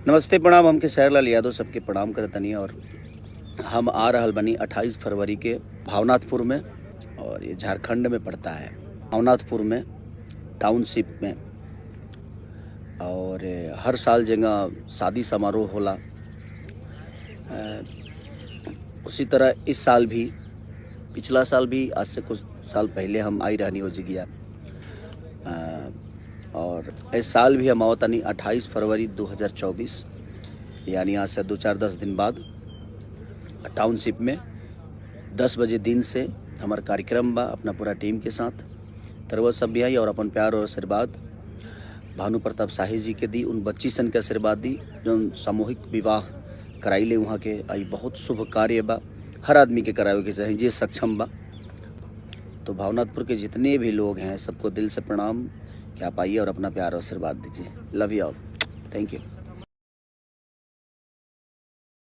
नमस्ते प्रणाम। हमके शहरलाल यादव सबके प्रणाम करतनी और हम आ रहल बनी 28 फरवरी के भावनाथपुर में, और ये झारखंड में पड़ता है। भावनाथपुर में टाउनशिप में, और हर साल जगह शादी समारोह होला। उसी तरह इस साल भी, पिछला साल भी, आज से कुछ साल पहले हम आई रहनी हो जगिया, और इस साल भी हम आवतनी 28 फरवरी 2024, यानी आज से 2-4-10 दिन बाद टाउनशिप में 10 बजे दिन से हमारा कार्यक्रम बा अपना पूरा टीम के साथ। तरवा सब भी आई और अपन प्यार और आशीर्वाद भानु प्रताप शाही जी के दी, उन बच्ची सन के आशीर्वाद दी जो सामूहिक विवाह कराइले वहाँ के। आई बहुत शुभ कार्य बा, हर आदमी के करावे के चाहे जे सक्षम बा। तो भावनाथपुर के जितने भी लोग हैं सबको दिल से प्रणाम कि आप आइए और अपना प्यार और आशीर्वाद दीजिए। Love you all, thank you.